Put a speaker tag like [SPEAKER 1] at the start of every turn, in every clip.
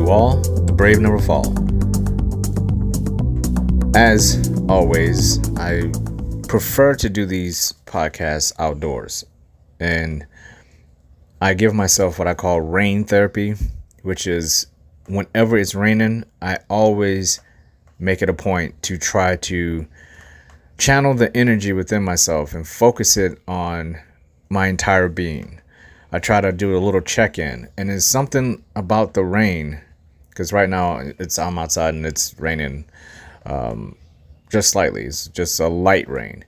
[SPEAKER 1] you all, brave never fall. As always, I prefer to do these podcasts outdoors, and I give myself what I call rain therapy, which is whenever it's raining, I always make it a point to try to channel the energy within myself and focus it on my entire being. I try to do a little check-in, and there's something about the rain, because right now I'm outside and it's raining just slightly. It's just a light rain.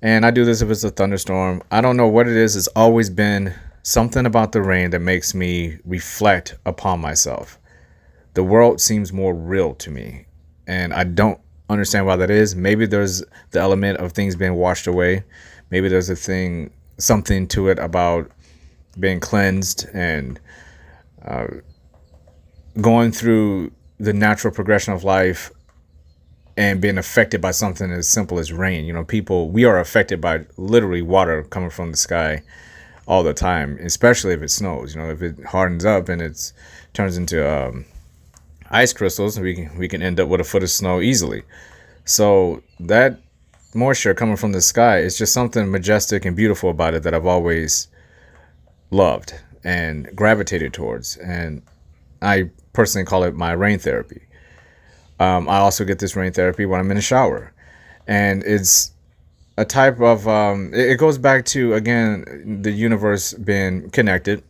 [SPEAKER 1] And I do this if it's a thunderstorm. I don't know what it is. It's always been something about the rain that makes me reflect upon myself. The world seems more real to me, and I don't understand why that is. Maybe there's the element of things being washed away. Maybe there's something to it about being cleansed and going through the natural progression of life and being affected by something as simple as rain. You know, we are affected by literally water coming from the sky all the time, especially if it snows. You know, if it hardens up and it turns into ice crystals, we can end up with a foot of snow easily. So that moisture coming from the sky is just something majestic and beautiful about it that I've always loved and gravitated towards, and I personally call it my rain therapy. I also get this rain therapy when I'm in the shower, and it's a type of it goes back to, again, the universe being connected.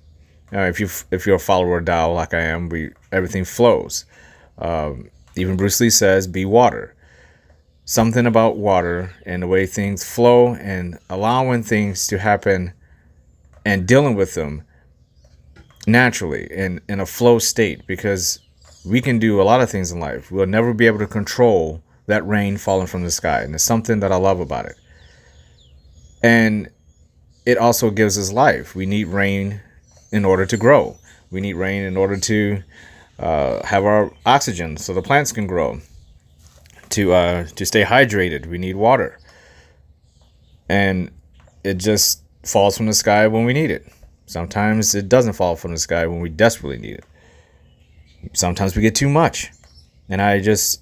[SPEAKER 1] If you're a follower of Tao like I am, everything flows. Even Bruce Lee says, "Be water." Something about water and the way things flow and allowing things to happen and dealing with them naturally in a flow state, because we can do a lot of things in life. We'll never be able to control that rain falling from the sky, and it's something that I love about it. And it also gives us life. We need rain in order to grow. We need rain in order to have our oxygen so the plants can grow. To stay hydrated, we need water. And it just falls from the sky when we need it. Sometimes it doesn't fall from the sky when we desperately need it. Sometimes we get too much. And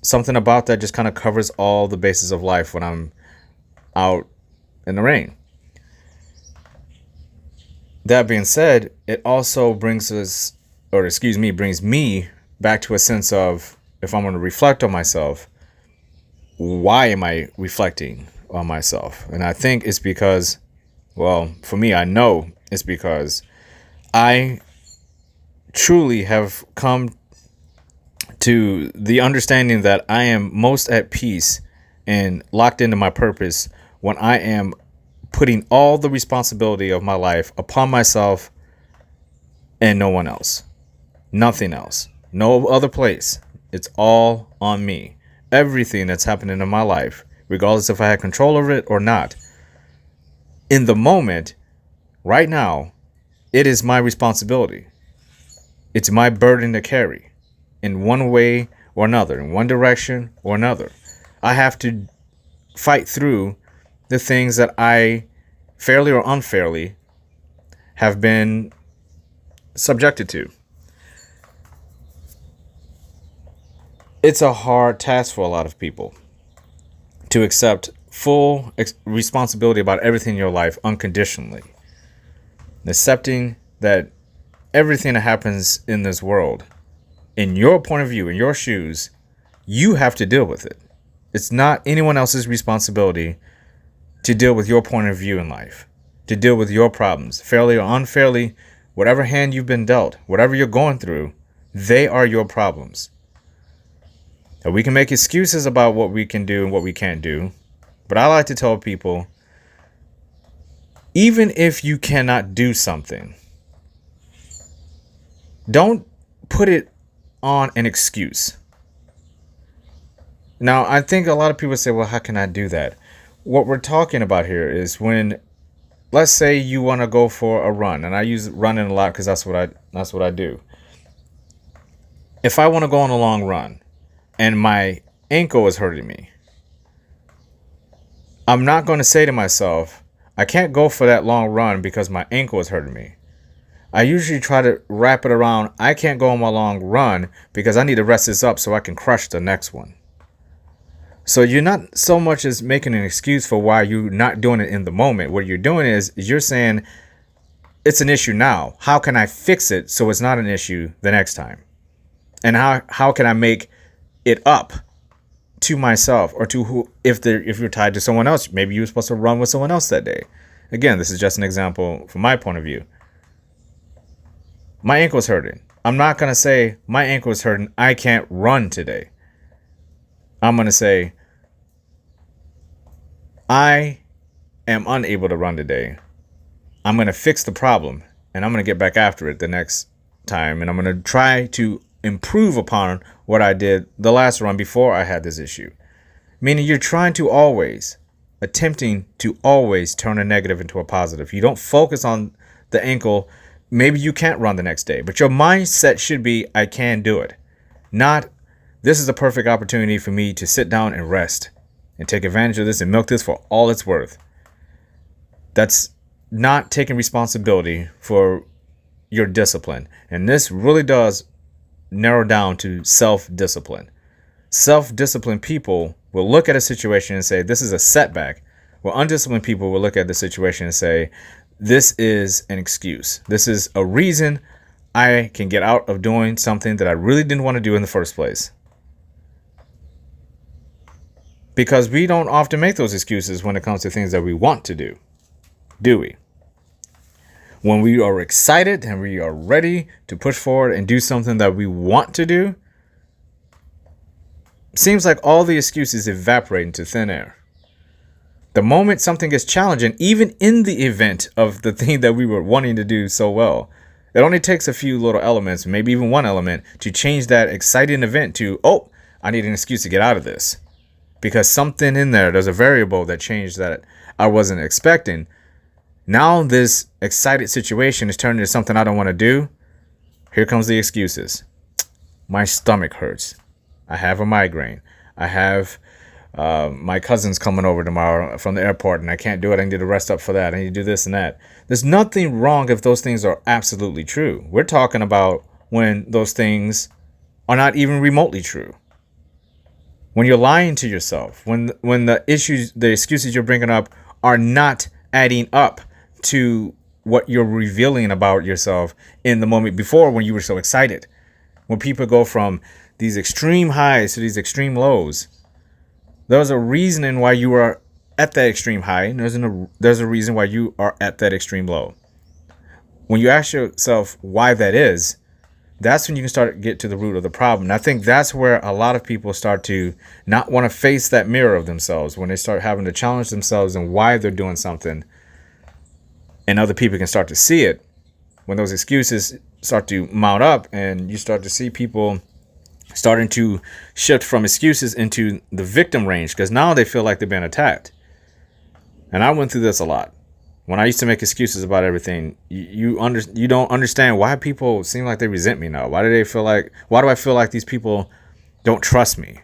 [SPEAKER 1] something about that just kind of covers all the bases of life when I'm out in the rain. That being said, it also brings me back to a sense of, if I'm going to reflect on myself, why am I reflecting on myself? And I think it's because, well, for me, I know it's because I truly have come to the understanding that I am most at peace and locked into my purpose when I am putting all the responsibility of my life upon myself and no one else. Nothing else. No other place. It's all on me. Everything that's happening in my life, regardless if I had control over it or not, in the moment, right now, it is my responsibility. It's my burden to carry in one way or another, in one direction or another. I have to fight through the things that I, fairly or unfairly, have been subjected to. It's a hard task for a lot of people to accept full responsibility about everything in your life unconditionally. Accepting that everything that happens in this world, in your point of view, in your shoes, you have to deal with it. It's not anyone else's responsibility to deal with your point of view in life, to deal with your problems, fairly or unfairly, whatever hand you've been dealt, whatever you're going through, they are your problems. Now, we can make excuses about what we can do and what we can't do, but I like to tell people, even if you cannot do something, don't put it on an excuse. Now, I think a lot of people say, well, how can I do that? What we're talking about here is when, let's say you want to go for a run, and I use running a lot because that's what I do. If I want to go on a long run and my ankle is hurting me, I'm not going to say to myself, I can't go for that long run because my ankle is hurting me. I usually try to wrap it around, I can't go on my long run because I need to rest this up so I can crush the next one. So you're not so much as making an excuse for why you're not doing it in the moment. What you're doing is you're saying it's an issue now. How can I fix it so it's not an issue the next time? And how can I make it up to myself or to who, if you're tied to someone else, maybe you were supposed to run with someone else that day. Again, this is just an example from my point of view. My ankle's hurting. I'm not going to say my ankle is hurting, I can't run today. I'm going to say, I am unable to run today. I'm going to fix the problem and I'm going to get back after it the next time. And I'm going to try to improve upon what I did the last run before I had this issue. Meaning you're attempting to always turn a negative into a positive. You don't focus on the ankle. Maybe you can't run the next day, but your mindset should be, I can do it. Not, this is a perfect opportunity for me to sit down and rest and take advantage of this and milk this for all it's worth. That's not taking responsibility for your discipline. And this really does narrow down to self-discipline. Self-disciplined people will look at a situation and say, this is a setback. Well, undisciplined people will look at the situation and say, this is an excuse. This is a reason I can get out of doing something that I really didn't want to do in the first place. Because we don't often make those excuses when it comes to things that we want to do we? When we are excited and we are ready to push forward and do something that we want to do, seems like all the excuses evaporate into thin air. The moment something gets challenging, even in the event of the thing that we were wanting to do so well, it only takes a few little elements, maybe even one element, to change that exciting event to, oh, I need an excuse to get out of this. Because something in there's a variable that changed that I wasn't expecting. Now this excited situation is turning into something I don't want to do. Here comes the excuses. My stomach hurts. I have a migraine. I have my cousin's coming over tomorrow from the airport and I can't do it. I need to rest up for that. I need to do this and that. There's nothing wrong if those things are absolutely true. We're talking about when those things are not even remotely true. When you're lying to yourself, when the excuses you're bringing up are not adding up to what you're revealing about yourself in the moment before when you were so excited. When people go from these extreme highs to these extreme lows, there's a reasoning why you are at that extreme high, and there's a reason why you are at that extreme low. When you ask yourself why that is, that's when you can start to get to the root of the problem. And I think that's where a lot of people start to not want to face that mirror of themselves, when they start having to challenge themselves and why they're doing something, and other people can start to see it. When those excuses start to mount up and you start to see people starting to shift from excuses into the victim range, because now they feel like they've been attacked. And I went through this a lot. When I used to make excuses about everything, you don't understand why people seem like they resent me now. Why do I feel like these people don't trust me?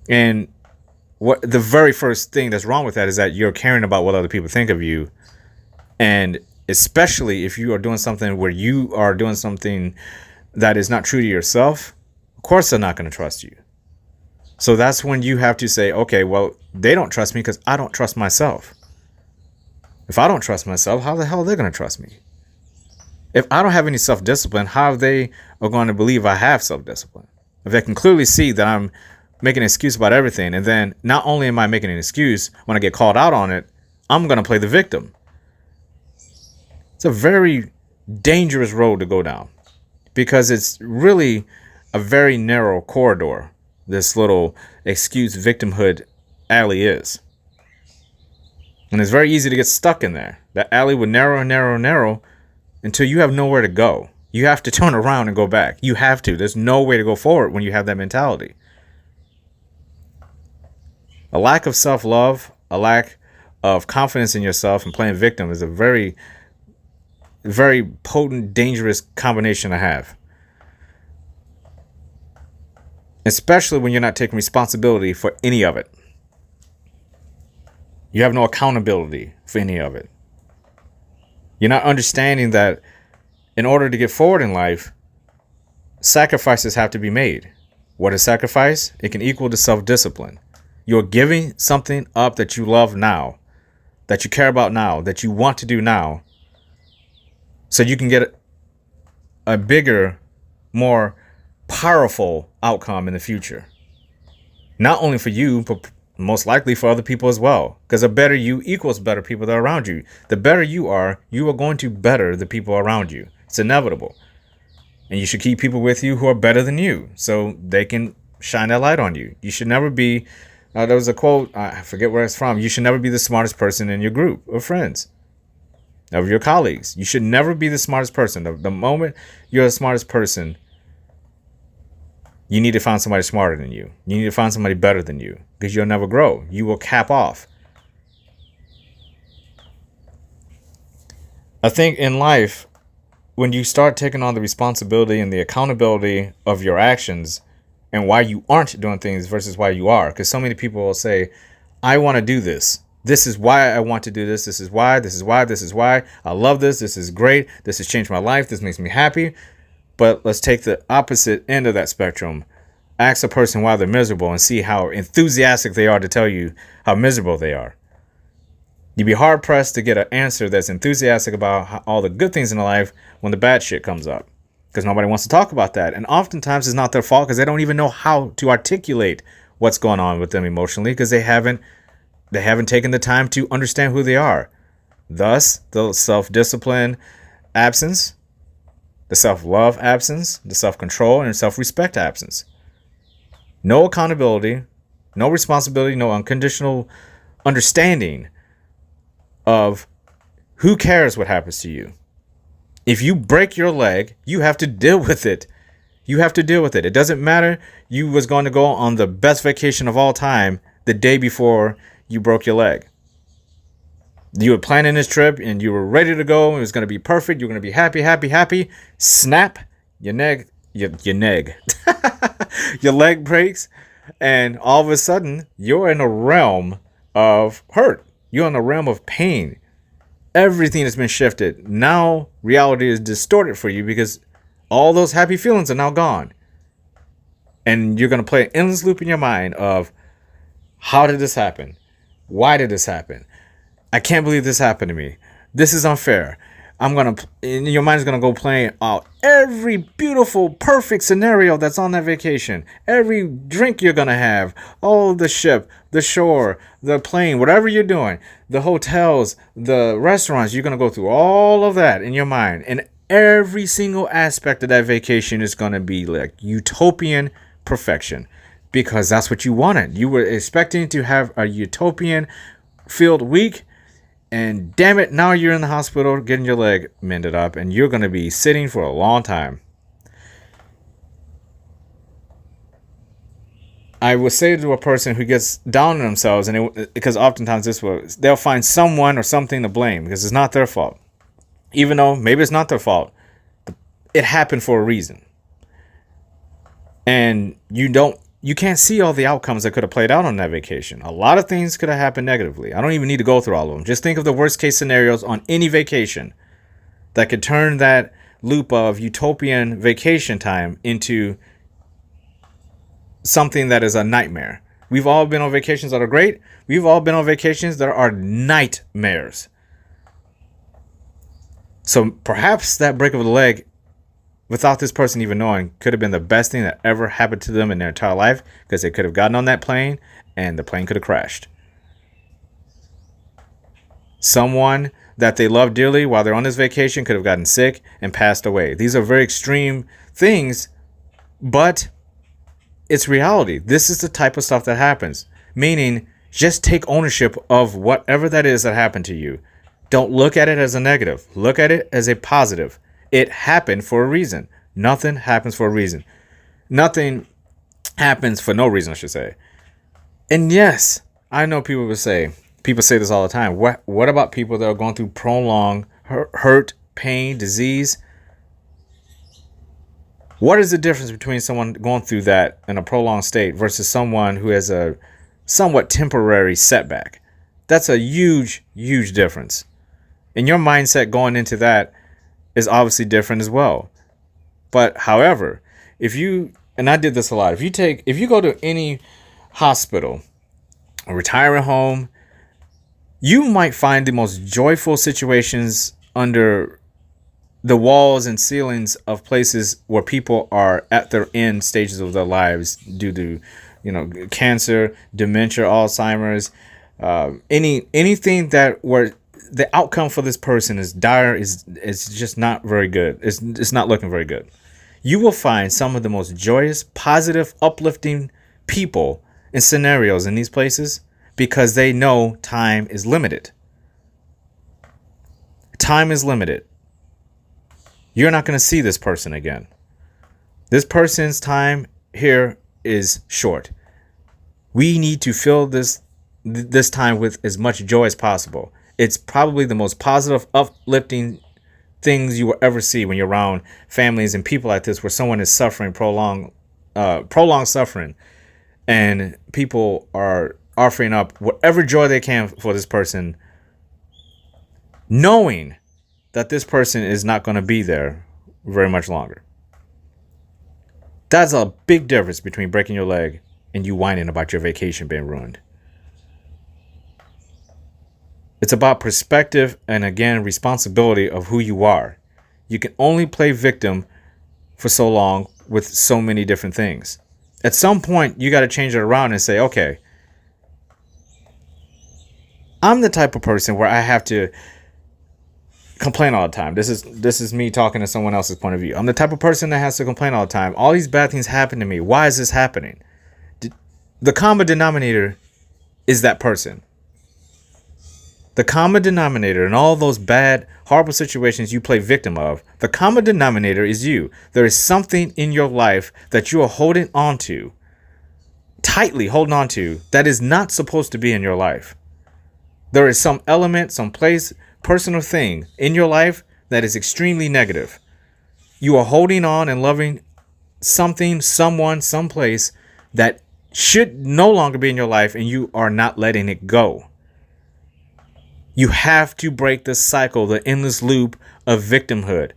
[SPEAKER 1] And what the very first thing that's wrong with that is that you're caring about what other people think of you. And especially if you are doing something where you are doing something that is not true to yourself, of course they're not going to trust you. So that's when you have to say, okay, well, they don't trust me because I don't trust myself. If I don't trust myself, how the hell are they going to trust me? If I don't have any self-discipline, how are they going to believe I have self-discipline? If they can clearly see that I'm making an excuse about everything, and then not only am I making an excuse, when I get called out on it, I'm going to play the victim. It's a very dangerous road to go down, because it's really a very narrow corridor this little excuse victimhood alley is. And it's very easy to get stuck in there. That alley would narrow and narrow and narrow until you have nowhere to go. You have to turn around and go back. You have to. There's no way to go forward when you have that mentality. A lack of self-love, a lack of confidence in yourself, and playing victim is a very, very potent, dangerous combination to have. Especially when you're not taking responsibility for any of it. You have no accountability for any of it. You're not understanding that in order to get forward in life, sacrifices have to be made. What is sacrifice? It can equal to self-discipline. You're giving something up that you love now, that you care about now, that you want to do now, so you can get a bigger, more powerful outcome in the future. Not only for you, but most likely for other people as well. Because a better you equals better people that are around you. The better you are going to better the people around you. It's inevitable. And you should keep people with you who are better than you, so they can shine that light on you. You should never be, there was a quote, I forget where it's from. You should never be the smartest person in your group of friends, of your colleagues. You should never be the smartest person. The moment you're the smartest person, you need to find somebody smarter than you. You need to find somebody better than you, because you'll never grow. You will cap off. I think in life, when you start taking on the responsibility and the accountability of your actions and why you aren't doing things versus why you are, because so many people will say, I want to do this. This is why I want to do this. This is why, this is why, this is why. I love this. This is great. This has changed my life. This makes me happy. But let's take the opposite end of that spectrum. Ask a person why they're miserable and see how enthusiastic they are to tell you how miserable they are. You'd be hard pressed to get an answer that's enthusiastic about all the good things in their life when the bad shit comes up, because nobody wants to talk about that. And oftentimes it's not their fault, because they don't even know how to articulate what's going on with them emotionally, because they haven't taken the time to understand who they are. Thus, the self-discipline absence, the self-love absence, the self-control and self-respect absence. No accountability, no responsibility, no unconditional understanding of who cares what happens to you. If you break your leg, you have to deal with it. You have to deal with it. It doesn't matter. You was going to go on the best vacation of all time the day before you broke your leg. You were planning this trip and you were ready to go. It was going to be perfect. You're going to be happy, happy, happy. Snap, your leg, your leg breaks. And all of a sudden, you're in a realm of hurt. You're in a realm of pain. Everything has been shifted. Now reality is distorted for you, because all those happy feelings are now gone. And you're going to play an endless loop in your mind of, how did this happen? Why did this happen? I can't believe this happened to me. This is unfair. And your mind is going to go playing out every beautiful, perfect scenario that's on that vacation. Every drink you're going to have. Oh, the ship, the shore, the plane, whatever you're doing. The hotels, the restaurants. You're going to go through all of that in your mind. And every single aspect of that vacation is going to be like utopian perfection. Because that's what you wanted. You were expecting to have a utopian filled week. And damn it, now you're in the hospital getting your leg mended up, and you're going to be sitting for a long time. I would say to a person who gets down on themselves, because oftentimes they'll find someone or something to blame, because it's not their fault. Even though maybe it's not their fault, it happened for a reason. And you can't see all the outcomes that could have played out on that vacation. A lot of things could have happened negatively. I don't even need to go through all of them. Just think of the worst case scenarios on any vacation that could turn that loop of utopian vacation time into something that is a nightmare. We've all been on vacations that are great. We've all been on vacations that are nightmares. So perhaps that break of the leg, without this person even knowing, could have been the best thing that ever happened to them in their entire life, because they could have gotten on that plane and the plane could have crashed. Someone that they love dearly while they're on this vacation could have gotten sick and passed away. These are very extreme things, but it's reality. This is the type of stuff that happens. Meaning, just take ownership of whatever that is that happened to you. Don't look at it as a negative. Look at it as a positive. It happened for a reason. Nothing happens for a reason. Nothing happens for no reason, I should say. And yes, I know people say this all the time. What about people that are going through prolonged hurt, pain, disease? What is the difference between someone going through that in a prolonged state versus someone who has a somewhat temporary setback? That's a huge, huge difference. And your mindset going into that is obviously different as well. But however, if you, and I did this a lot, if you go to any hospital, a retirement home, you might find the most joyful situations under the walls and ceilings of places where people are at their end stages of their lives due to, cancer, dementia, Alzheimer's, anything that where the outcome for this person is dire, is just not very good. It's not looking very good. You will find some of the most joyous, positive, uplifting people and scenarios in these places because they know time is limited. Time is limited. You're not going to see this person again. This person's time here is short. We need to fill this time with as much joy as possible. It's probably the most positive, uplifting things you will ever see when you're around families and people like this, where someone is suffering prolonged suffering, and people are offering up whatever joy they can for this person, knowing that this person is not going to be there very much longer. That's a big difference between breaking your leg and you whining about your vacation being ruined. It's about perspective and, again, responsibility of who you are. You can only play victim for so long with so many different things. At some point, you got to change it around and say, okay, I'm the type of person where I have to complain all the time. This is me talking to someone else's point of view. I'm the type of person that has to complain all the time. All these bad things happen to me. Why is this happening? The common denominator is that person. The common denominator in all those bad, horrible situations you play victim of, the common denominator is you. There is something in your life that you are holding on to, tightly holding on to, that is not supposed to be in your life. There is some element, some place, person or thing in your life that is extremely negative. You are holding on and loving something, someone, someplace that should no longer be in your life, and you are not letting it go. You have to break the cycle, the endless loop of victimhood,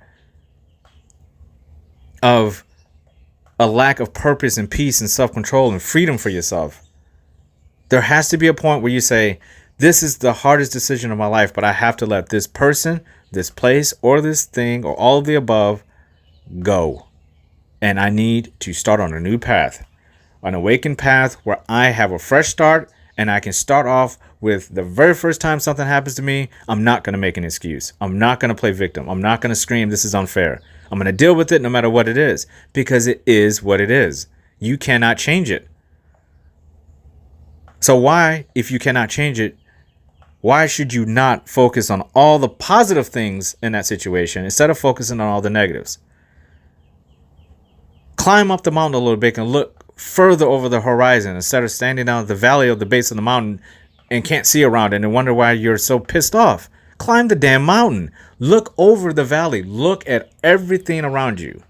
[SPEAKER 1] of a lack of purpose and peace and self-control and freedom for yourself. There has to be a point where you say, this is the hardest decision of my life, but I have to let this person, this place, or this thing, or all of the above go. And I need to start on a new path, an awakened path where I have a fresh start, and I can start off with the very first time something happens to me, I'm not going to make an excuse. I'm not going to play victim. I'm not going to scream, this is unfair. I'm going to deal with it no matter what it is, because it is what it is. You cannot change it. So why, if you cannot change it, why should you not focus on all the positive things in that situation instead of focusing on all the negatives? Climb up the mountain a little bit and look further over the horizon instead of standing down at the valley of the base of the mountain and can't see around it and wonder why you're so pissed off. Climb the damn mountain. Look over the valley. Look at everything around you.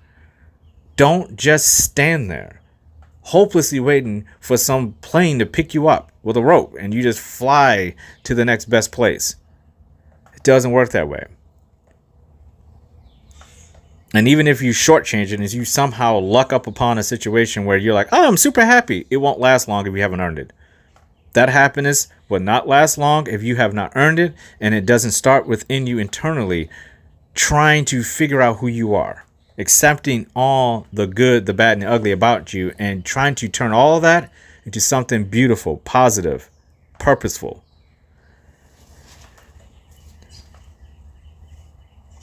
[SPEAKER 1] Don't just stand there hopelessly waiting for some plane to pick you up with a rope and you just fly to the next best place. It doesn't work that way. And even if you shortchange it and you somehow luck up upon a situation where you're like, oh, I'm super happy, it won't last long if you haven't earned it. That happiness will not last long if you have not earned it, and it doesn't start within you internally, trying to figure out who you are, accepting all the good, the bad, and the ugly about you, and trying to turn all of that into something beautiful, positive, purposeful.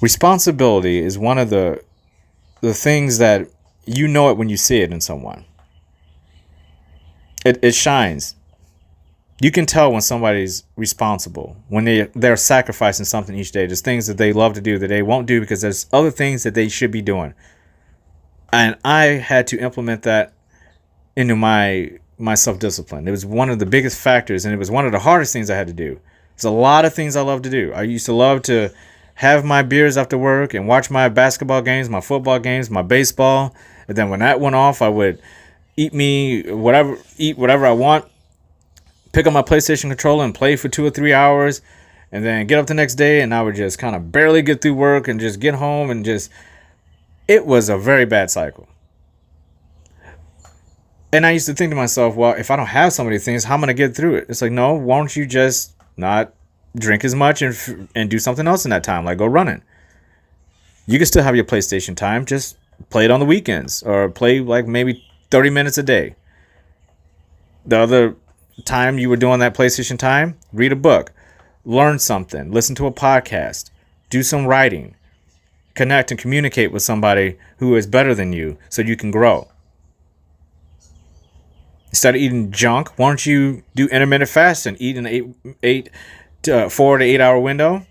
[SPEAKER 1] Responsibility is one of the things that you know it when you see it in someone. It shines. You can tell when somebody's responsible, when they're sacrificing something each day. There's things that they love to do that they won't do because there's other things that they should be doing. And I had to implement that into my self-discipline. It was one of the biggest factors, and it was one of the hardest things I had to do. There's a lot of things I love to do. I used to love to have my beers after work and watch my basketball games, my football games, my baseball. And then when that went off, I would eat whatever I want, pick up my PlayStation controller and play for 2 or 3 hours, and then get up the next day, and I would just kind of barely get through work and just get home and just, it was a very bad cycle. And I used to think to myself, well, if I don't have so many things, how am I going to get through it? It's like, no, why don't you just not drink as much and do something else in that time, like go running? You can still have your PlayStation time, just play it on the weekends or play like maybe 30 minutes a day. The other time you were doing that PlayStation time, read a book, learn something, listen to a podcast, do some writing, connect and communicate with somebody who is better than you so you can grow. Instead of eating junk, why don't you do intermittent fasting, eat in an 4 to 8 hour window,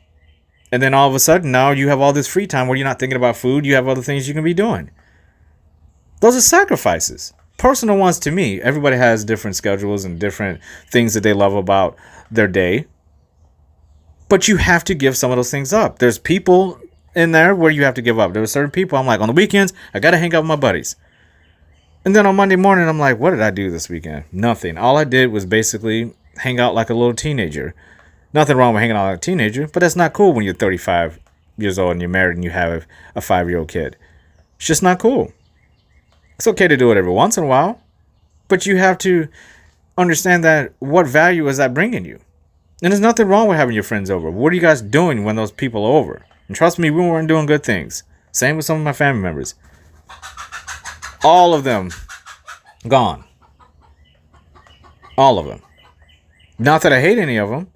[SPEAKER 1] and then all of a sudden now you have all this free time where you're not thinking about food, you have other things you can be doing. Those are sacrifices. Personal ones to me. Everybody has different schedules and different things that they love about their day. But you have to give some of those things up. There's people in there where you have to give up. There are certain people I'm like, on the weekends, I got to hang out with my buddies. And then on Monday morning, I'm like, what did I do this weekend? Nothing. All I did was basically hang out like a little teenager. Nothing wrong with hanging out like a teenager, but that's not cool when you're 35 years old and you're married and you have a 5-year-old kid. It's just not cool. It's okay to do it every once in a while, but you have to understand that what value is that bringing you? And there's nothing wrong with having your friends over. What are you guys doing when those people are over? And trust me, we weren't doing good things. Same with some of my family members. All of them gone. All of them. Not that I hate any of them.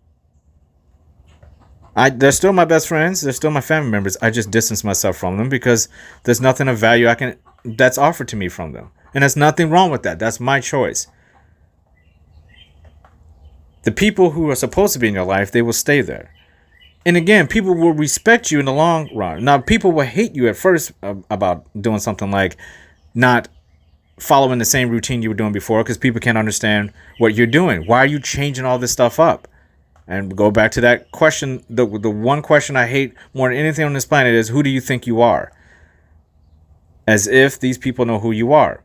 [SPEAKER 1] They're still my best friends. They're still my family members. I just distance myself from them because there's nothing of value that's offered to me from them. And there's nothing wrong with that. That's my choice. The people who are supposed to be in your life, they will stay there. And again, people will respect you in the long run. Now, people will hate you at first about doing something like not following the same routine you were doing before because people can't understand what you're doing. Why are you changing all this stuff up? And go back to that question. The one question I hate more than anything on this planet is, who do you think you are? As if these people know who you are.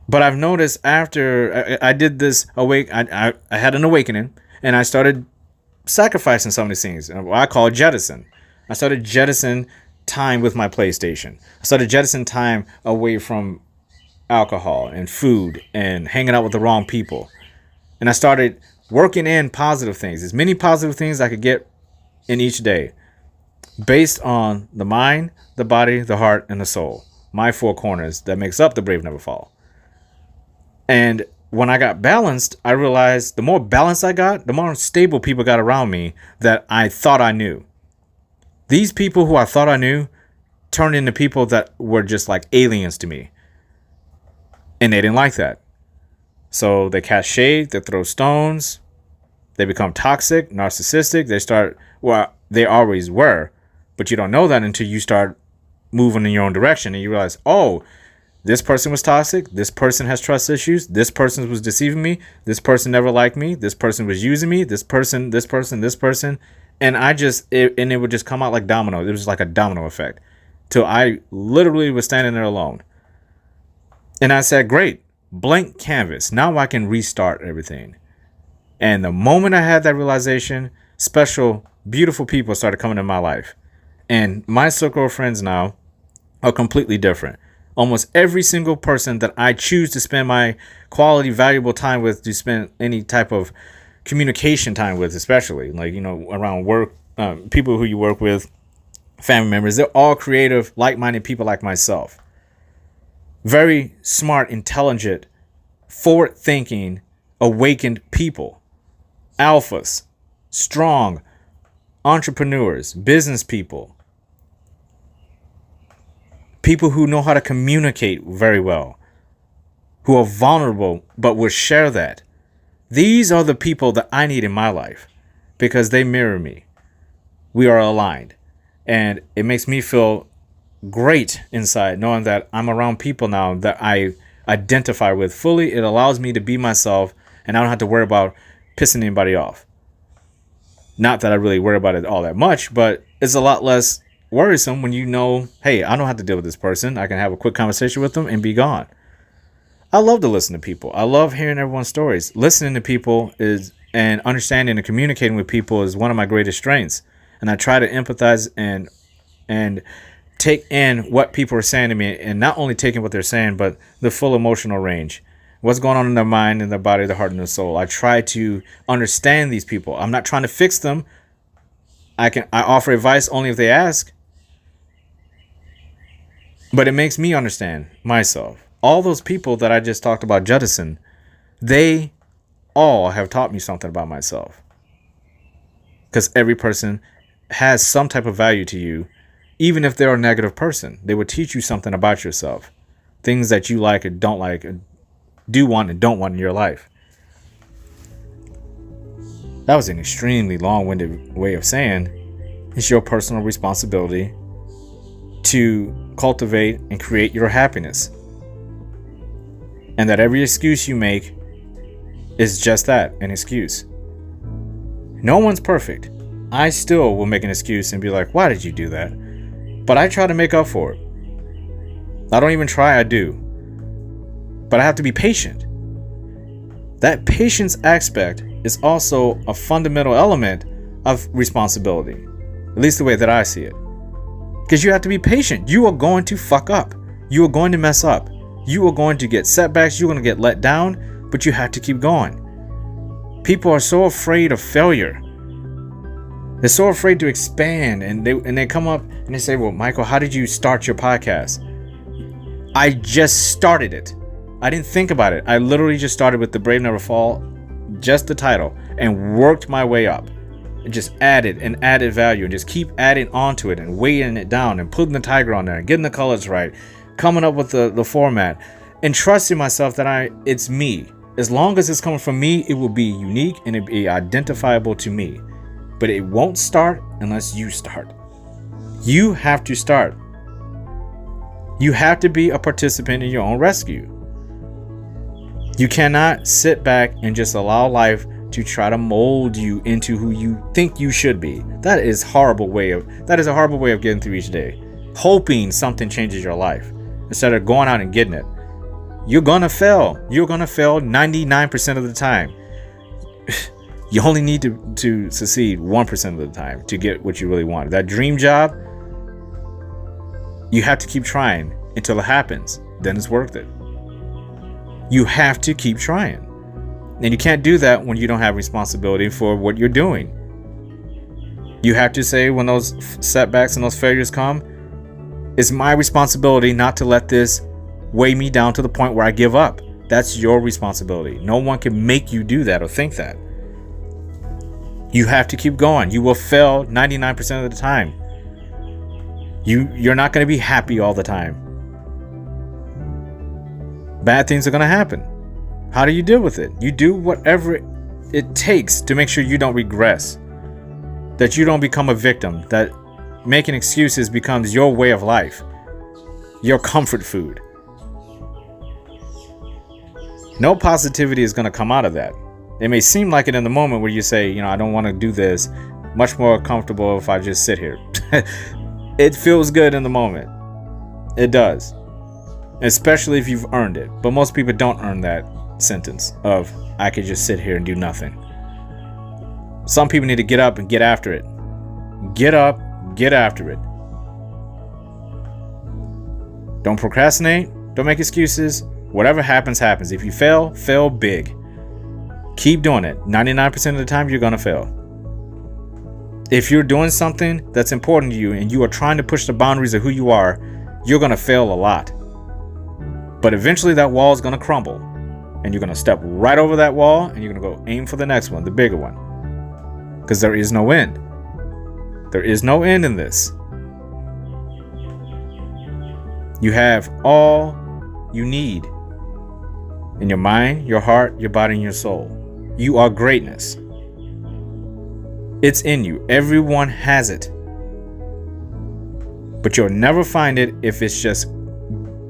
[SPEAKER 1] But I've noticed after I did this I had an awakening and I started sacrificing some of these things. I call it jettison. I started jettisoning time with my PlayStation. I started jettisoning time away from alcohol and food and hanging out with the wrong people. And I started working in positive things, as many positive things I could get in each day, based on the mind, the body, the heart, and the soul. My 4 corners that makes up the Brave Never Fall. And when I got balanced, I realized the more balance I got, the more stable people got around me that I thought I knew. These people who I thought I knew turned into people that were just like aliens to me. And they didn't like that. So they cast shade, they throw stones, they become toxic, narcissistic. They always were, but you don't know that until you start moving in your own direction and you realize, oh, this person was toxic, this person has trust issues, this person was deceiving me, this person never liked me, this person was using me, this person, and it would just come out like dominoes. It was like a domino effect till I literally was standing there alone. And I said, great, blank canvas. Now I can restart everything. And the moment I had that realization, special, beautiful people started coming in my life. And my circle of friends now are completely different. Almost every single person that I choose to spend my quality, valuable time with, to spend any type of communication time with, especially like, around work, people who you work with, family members, they're all creative, like-minded people like myself. Very smart, intelligent, forward-thinking, awakened people. Alphas, strong, entrepreneurs, business people. People who know how to communicate very well, who are vulnerable but will share that. These are the people that I need in my life because they mirror me. We are aligned. And it makes me feel great inside knowing that I'm around people now that I identify with fully. It allows me to be myself and I don't have to worry about pissing anybody off. Not that I really worry about it all that much, but it's a lot less worrisome when you know, hey, I don't have to deal with this person. I can have a quick conversation with them and be gone. I love to listen to people. I love hearing everyone's stories. Listening to people is and understanding and communicating with people is one of my greatest strengths. And I try to empathize and take in what people are saying to me, and not only taking what they're saying, but the full emotional range. What's going on in their mind, in their body, their heart, and their soul. I try to understand these people. I'm not trying to fix them. I offer advice only if they ask. But it makes me understand myself. All those people that I just talked about jettison, they all have taught me something about myself. Because every person has some type of value to you. Even if they're a negative person, they will teach you something about yourself. Things that you like or don't like, or do want and don't want in your life. That was an extremely long-winded way of saying it's your personal responsibility to cultivate and create your happiness. And that every excuse you make is just that, an excuse. No one's perfect. I still will make an excuse and be like, why did you do that? But I try to make up for it. I don't even try, I do. But I have to be patient. That patience aspect is also a fundamental element of responsibility. At least the way that I see it. Because you have to be patient. You are going to fuck up. You are going to mess up. You are going to get setbacks. You're going to get let down. But you have to keep going. People are so afraid of failure. They're so afraid to expand. And they come up and they say, well, Michael, how did you start your podcast? I just started it. I didn't think about it. I literally just started with The Brave Never Fall, just the title, and worked my way up. And just added and added value and just keep adding onto it and weighing it down and putting the tiger on there and getting the colors right, coming up with the format and trusting myself that it's me. As long as it's coming from me, it will be unique and it'll be identifiable to me. But it won't start unless you start. You have to start. You have to be a participant in your own rescue. You cannot sit back and just allow life to try to mold you into who you think you should be. That is a horrible way of getting through each day. Hoping something changes your life instead of going out and getting it. You're gonna fail. You're gonna fail 99% of the time. You only need to succeed 1% of the time to get what you really want. That dream job, you have to keep trying until it happens. Then it's worth it. You have to keep trying. And you can't do that when you don't have responsibility for what you're doing. You have to say when those setbacks and those failures come, it's my responsibility not to let this weigh me down to the point where I give up. That's your responsibility. No one can make you do that or think that. You have to keep going. You will fail 99% of the time. You're not going to be happy all the time. Bad things are going to happen. How do you deal with it? You do whatever it takes to make sure you don't regress. That you don't become a victim. That making excuses becomes your way of life. Your comfort food. No positivity is going to come out of that. It may seem like it in the moment where you say, I don't want to do this. Much more comfortable if I just sit here. It feels good in the moment. It does. Especially if you've earned it. But most people don't earn that sentence of, I could just sit here and do nothing. Some people need to get up and get after it. Get up, get after it. Don't procrastinate. Don't make excuses. Whatever happens, happens. If you fail, fail big. Keep doing it. 99% of the time, you're going to fail. If you're doing something that's important to you and you are trying to push the boundaries of who you are, you're going to fail a lot. But eventually that wall is going to crumble. And you're going to step right over that wall and you're going to go aim for the next one, the bigger one. Because there is no end. There is no end in this. You have all you need in your mind, your heart, your body, and your soul. You are greatness. It's in you. Everyone has it. But you'll never find it if it's just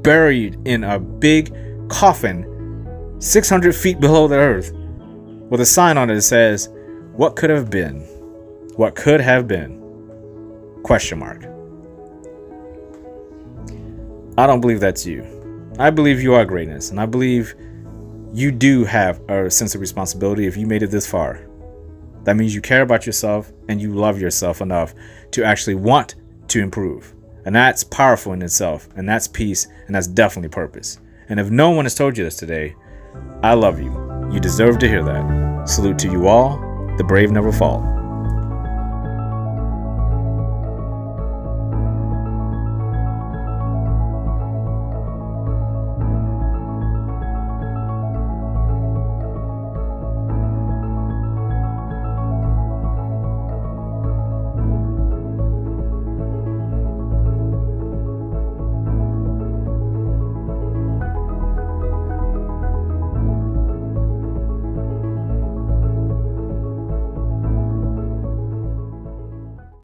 [SPEAKER 1] buried in a big coffin 600 feet below the earth with a sign on it that says, what could have been? What could have been? Question mark. I don't believe that's you. I believe you are greatness, and I believe you do have a sense of responsibility if you made it this far. That means you care about yourself and you love yourself enough to actually want to improve. And that's powerful in itself. And that's peace. And that's definitely purpose. And if no one has told you this today, I love you. You deserve to hear that. Salute to you all. The brave never fall.